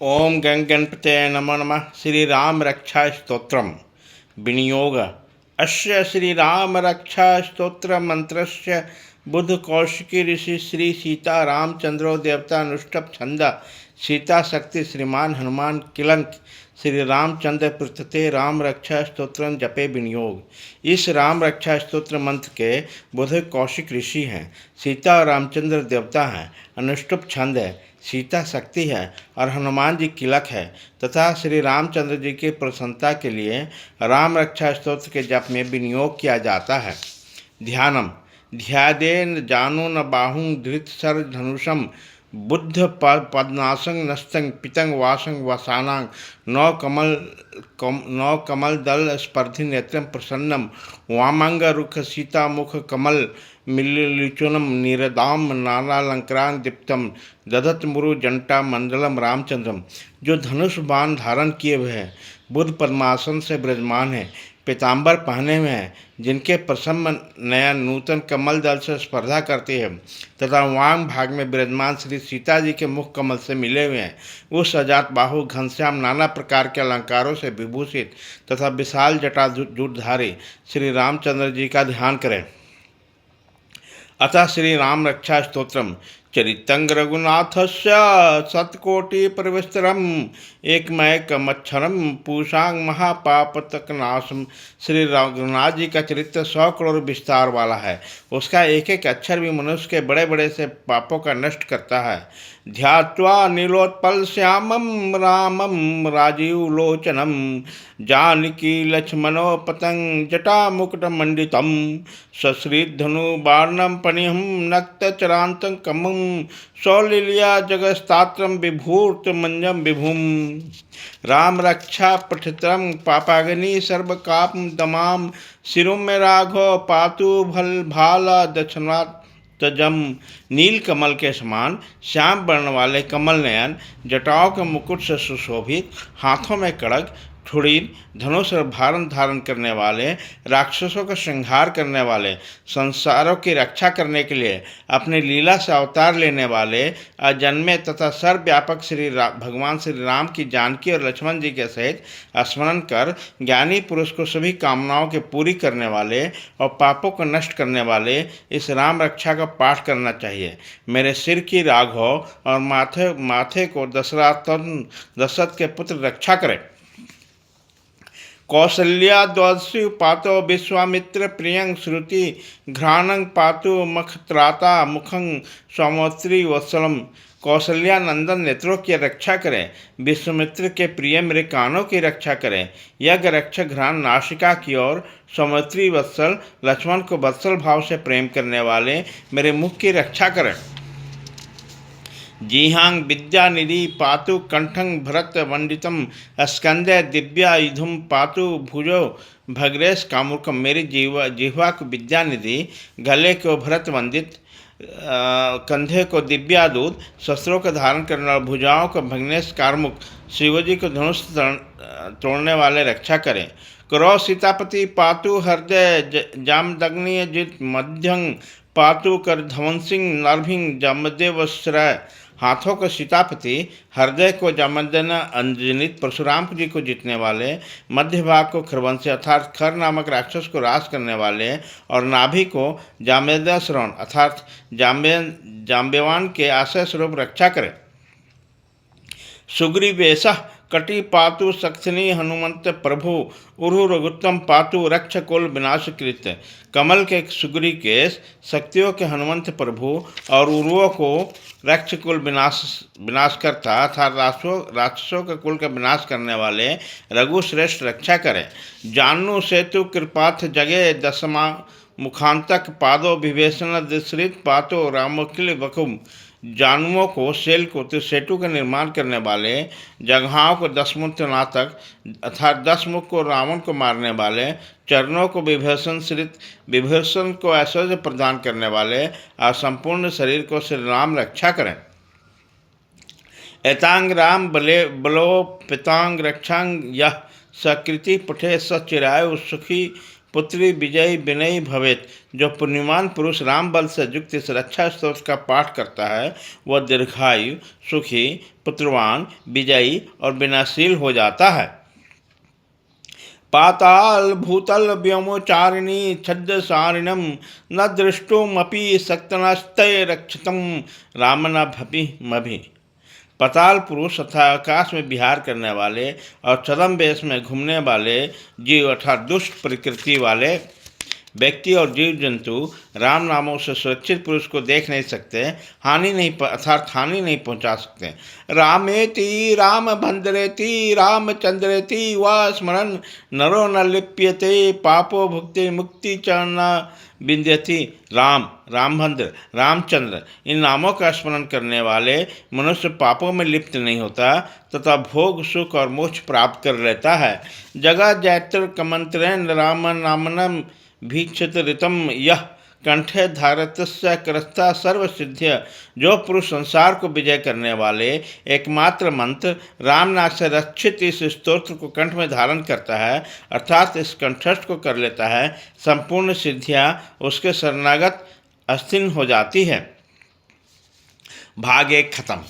ओम गं गणपते नमो नमः। श्री राम रक्षा स्तोत्रम विनियोग। अस्य श्री राम रक्षा स्तोत्र मंत्रस्य बुद्ध कौशिकी ऋषि श्री सीता रामचंद्रो देवता अनुष्टप छंद सीता शक्ति श्रीमान हनुमान किलंक श्री रामचंद्र पृथ्वी राम रक्षा स्तोत्र जपे विनियोग। इस राम रक्षा स्तोत्र मंत्र के बुद्ध कौशिक ऋषि हैं, सीता और रामचंद्र देवता हैं, अनुष्टुप छंद है, सीता शक्ति है और हनुमान जी किलक है तथा श्री रामचंद्र जी की प्रसन्नता के लिए राम रक्षा स्तोत्र के जप में विनियोग किया जाता है। ध्यानम ध्यादेन जानो न बाहुं धृत सर धनुषम बुद्ध पद्मासंग नस्तंग पितंग वासंग वसानांग नौ कमल दल स्पर्धि नेत्रम प्रसन्नम वामांग रुख सीता मुख कमल मिल्लिचुनम निरदाम नानालंकरान दीप्तम दधत मुरु जंटा मंडलम रामचंद्रम। जो धनुष बाण धारण किए हुए हैं, बुद्ध पद्मासन से विराजमान है, पीताम्बर पहने हुए हैं, जिनके प्रसन्न नया नूतन कमल दल से स्पर्धा करते हैं तथा वाम भाग में विराजमान श्री सीता जी के मुख कमल से मिले हुए हैं, उस अजात बाहु घनश्याम नाना प्रकार के अलंकारों से विभूषित तथा विशाल जटा जूटधारी श्री रामचंद्र जी का ध्यान करें। अतः श्री राम रक्षा स्तोत्रम चरितं रघुनाथस्य शतकोटि प्रविस्तरम एकमैकमक्षरम पूषांग महापापतकनाशम। श्री रघुनाथ जी का चरित्र 100 करोड़ विस्तार वाला है। उसका एक एक अक्षर भी मनुष्य के बड़े बड़े से पापों का नष्ट करता है। ध्यात्वा नीलोत्पल श्यामम रामम राजीव लोचनम जानकी लक्ष्मणो पतंग जटा मुकुट मंडितम सश्रीधनु बाणम पनिहम नक्त चरांतं कमम सौलिल्या जगस्तात्रम विभूत मंजम विभुम। राम रक्षा पठित्रम पापाग्नि सर्वकाप दमाम शिरो में राघव पातु भल भाला दक्षिणात तजम। नील कमल के समान श्याम वर्ण वाले कमल नयन, जटाओं के मुकुट से सुशोभित, हाथों में कड़क ठुड़ीन धनुष और भारन धारण करने वाले, राक्षसों का संहार करने वाले, संसारों की रक्षा करने के लिए अपनी लीला से अवतार लेने वाले, अजन्मे तथा सर्वव्यापक भगवान श्री राम की जानकी और लक्ष्मण जी के सहित स्मरण कर ज्ञानी पुरुष को सभी कामनाओं की पूरी करने वाले और पापों को नष्ट करने वाले इस राम रक्षा का पाठ करना चाहिए। मेरे सिर की राघव और माथे को दशरथ के पुत्र रक्षा करे। कौसल्या द्वस्यु पातो विश्वामित्र प्रियं श्रुति घ्राणं पातु मखत्राता मुखं सौमोत्री वत्सलम। कौशल्या नंदन नेत्रों की रक्षा करें, विश्वामित्र के प्रिय मेरे कानों की रक्षा करें, यज्ञ रक्षक घ्राण नासिका की ओर, सौमोत्री वत्सल लक्ष्मण को वत्सल भाव से प्रेम करने वाले मेरे मुख की रक्षा करें। जिहांग विद्यानिधि पातु कंठं भरत वंदितम स्कंदे दिव्यायुधम पातु भुजो भग्रेश कामुकम। मेरी जिह्वा को विद्यानिधि, गले को भरत वंदित, कंधे को दिव्यादूत, शस्त्रों का धारण करने वाले, भुजाओं को भग्नेश कारमुक, शिवजी को धनुष तोड़ने वाले रक्षा करें। करो सीतापति पातु हृदय जामदग्नि जित मध्यं पातु कर धवन सिंह नरभिंग जामदेवश्रय। हाथों को सीतापति, हृदय को जामदन अंजनित परशुराम जी को जीतने वाले, मध्य भाग को खरवंशी अर्थात खर नामक राक्षस को रास करने वाले और नाभि को जामेदाश्रवण अर्थात जाम्बेवान के आश्रय स्वरूप रक्षा करें। सुग्रीवेश कटि पातु सक्षिणी हनुमंत प्रभु उरु रघुत्तम पातु रक्ष कुल विनाशकृत। कमल के सुग्री केश, शक्तियों के हनुमंत प्रभु और उरुओं को रक्ष कुल विनाश करता अर्थात राक्षसों के कुल का विनाश करने वाले रघु श्रेष्ठ रक्षा करें। जानू सेतु कृपाथ जगे दशमा मुखांतक पादो विभीषण दिश्रित पातो रामोकिल वकुम। जानुओं को सेल को सेतु का निर्माण करने वाले, जगहाओं को 10 मुख नातक अर्थात 10 मुख को रावण को मारने वाले, चरणों को विभीषण को ऐश्वर्य प्रदान करने वाले और संपूर्ण शरीर को श्री राम रक्षा करें। एतांग राम बलो पितांग रक्षांग यह सकृति पठे सचिरायु सुखी पुत्री विजयी विनयी भवेत। जो पुण्यवान पुरुष राम बल से युक्त इस रक्षा स्तोत्र का पाठ करता है वह दीर्घायु, सुखी, पुत्रवान, विजयी और विनाशील हो जाता है। पाताल भूतल व्योमोचारिणी छद्म सारिणम न दृष्टुमपि सक्तनस्तय रक्षतम राम न भपि मभि। पाताल पुरुष तथा आकाश में विहार करने वाले और चरम वेश में घूमने वाले जीव अर्थात दुष्ट प्रकृति वाले व्यक्ति और जीव जंतु राम नामों से सुरक्षित पुरुष को देख नहीं सकते, हानि नहीं पहुंचा सकते। रामेति राम भद्रेति रामचंद्रेति व स्मरण नरो न लिप्यते पापो भुक्ति मुक्ति च न विंध्यति। रामभद्र, रामचंद्र इन नामों का स्मरण करने वाले मनुष्य पापों में लिप्त नहीं होता तथा भोग सुख और मोक्ष प्राप्त कर लेता है। जगा जैत्र कमंत्रेण राम नामनम भीक्षित ऋतम यह कंठे धारतस्य करस्ता सर्व सिद्ध्य। जो पुरुष संसार को विजय करने वाले एकमात्र मंत्र रामनाथ से रक्षित इस स्तोत्र को कंठ में धारण करता है अर्थात इस कंठस्थ को कर लेता है, संपूर्ण सिद्धियां उसके शरणागत अस्थिन हो जाती है। भाग 1 खत्म।